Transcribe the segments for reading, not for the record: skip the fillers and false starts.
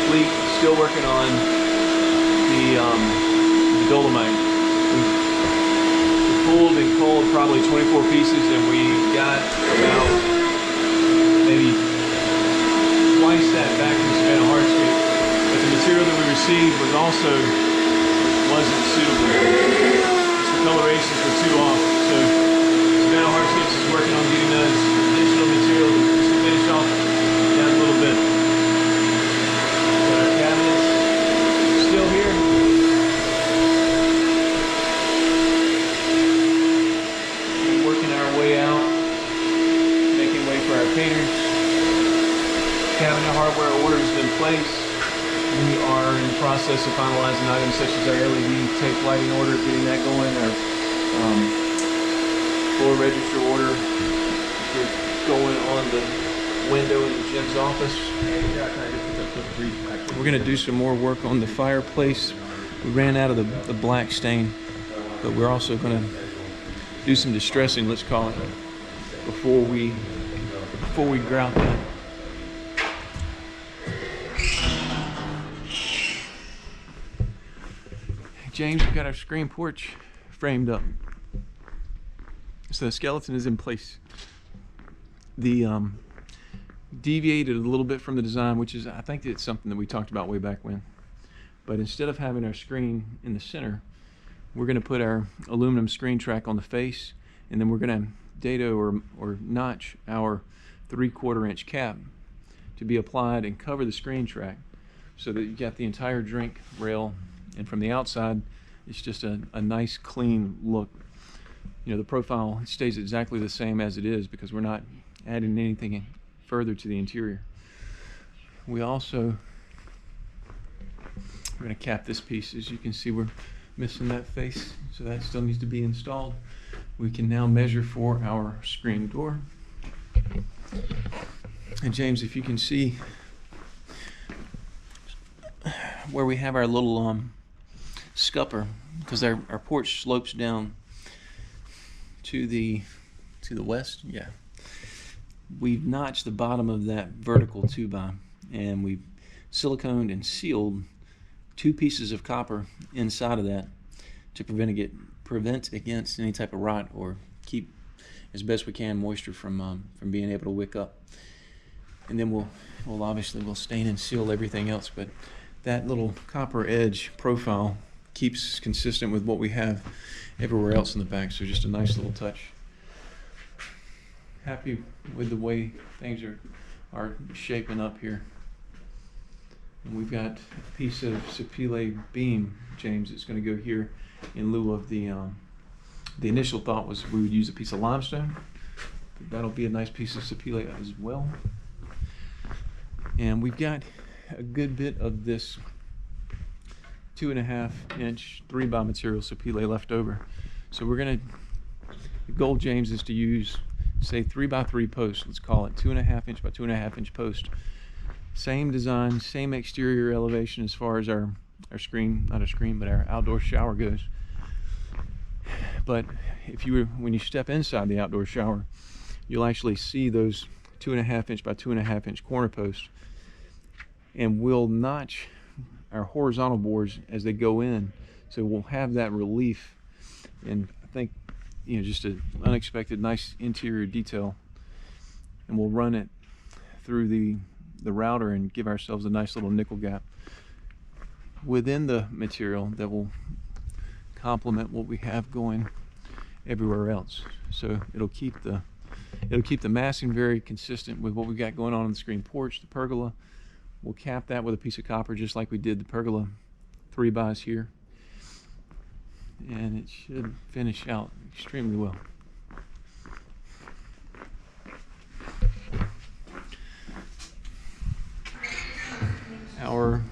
complete. Still working on the dolomite. We pulled and culled probably 24 pieces, and we got about maybe twice that back from Savannah hardscape. But the material that we received wasn't suitable. The colorations were too off. So Savannah hardscapes is working on getting us additional material just to finish off that little bit. But our cabinet's still here. We're working our way out, making way for our painters. Cabinet hardware orders in place. We are in the process of finalizing items such as our LED tape lighting order, getting that going, our floor register order going on the window in Jim's office. We're going to do some more work on the fireplace. We ran out of the black stain, but we're also going to do some distressing, let's call it, before we grout that. James, we've got our screen porch framed up. So the skeleton is in place. The deviated a little bit from the design, which is, I think it's something that we talked about way back when. But instead of having our screen in the center, we're going to put our aluminum screen track on the face, and then we're going to dado or notch our 3/4 inch cap to be applied and cover the screen track so that you got the entire drink rail. And from the outside, it's just a nice, clean look. You know, the profile stays exactly the same as it is because we're not adding anything further to the interior. We're going to cap this piece. As you can see, we're missing that face, so that still needs to be installed. We can now measure for our screen door. And James, if you can see where we have our little scupper, because our porch slopes down to the west. Yeah, we've notched the bottom of that vertical 2x, and we've siliconed and sealed 2 pieces of copper inside of that to prevent against any type of rot, or keep as best we can moisture from being able to wick up. And then we'll stain and seal everything else, but that little copper edge profile keeps consistent with what we have everywhere else in the back. So just a nice little touch. Happy with the way things are shaping up here. And we've got a piece of Pelia beam, James, that's going to go here in lieu of the initial thought was we would use a piece of limestone. But that'll be a nice piece of Pelia as well. And we've got a good bit of this 2.5 inch 3x material Pelia left over. So we're gonna, the goal, James, is to use, say, 3x3 posts. Let's call it 2.5 inch by 2.5 inch post. Same design, same exterior elevation as far as our screen, not a screen, but our outdoor shower goes. But when you step inside the outdoor shower, you'll actually see those 2.5 inch by 2.5 inch corner posts. And we'll notch our horizontal boards as they go in, so we'll have that relief. And I think, you know, just an unexpected nice interior detail. And we'll run it through the router and give ourselves a nice little nickel gap within the material that will complement what we have going everywhere else. So it'll keep the massing very consistent with what we've got going on the screen porch, the pergola. We'll cap that with a piece of copper just like we did the pergola 3x's here. And it should finish out extremely well. Our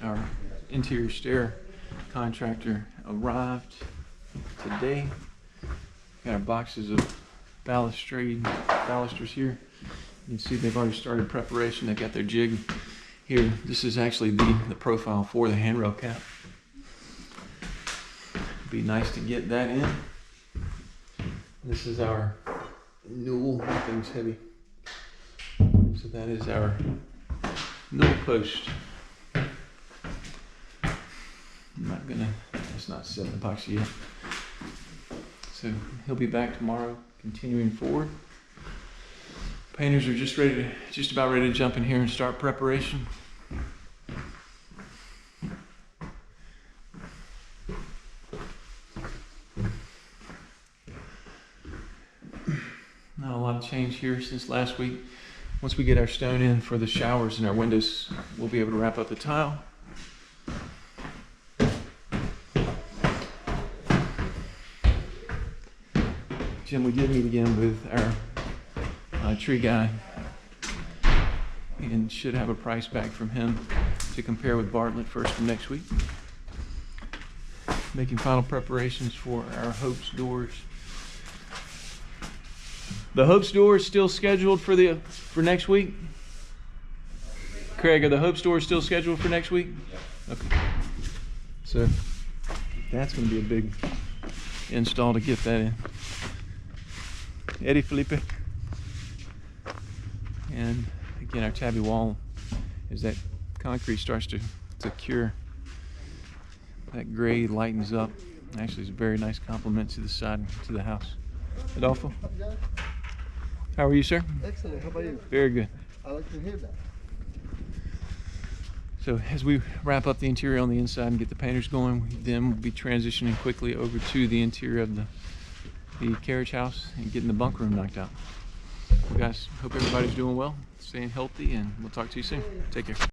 our interior stair contractor arrived today. Got our boxes of balusters here. You can see they've already started preparation. They've got their jig here. This is actually the profile for the handrail cap. Be nice to get that in. This is our newel. That thing's heavy. So that is our middle post. I'm not gonna, it's not set in epoxy yet. So he'll be back tomorrow, continuing forward. Painters are just about ready to jump in here and start preparation. Not a lot of change here since last week. Once we get our stone in for the showers and our windows, we'll be able to wrap up the tile. Jim, we did meet again with our tree guy and should have a price back from him to compare with Bartlett first of next week. Making final preparations for our Hope's doors. The Hope's door is still scheduled for next week? Craig, are the Hope's doors still scheduled for next week? Okay. So that's going to be a big install to get that in. Eddie Felipe. And again, our tabby wall, as that concrete starts to cure, that gray lightens up. Actually, it's a very nice compliment to the side, to the house. Adolfo? How are you, sir? Excellent. How about you? Very good. I like to hear that. So as we wrap up the interior on the inside and get the painters going, then we'll be transitioning quickly over to the interior of the carriage house and getting the bunk room knocked out. Well, guys, hope everybody's doing well, staying healthy, and we'll talk to you soon. Take care.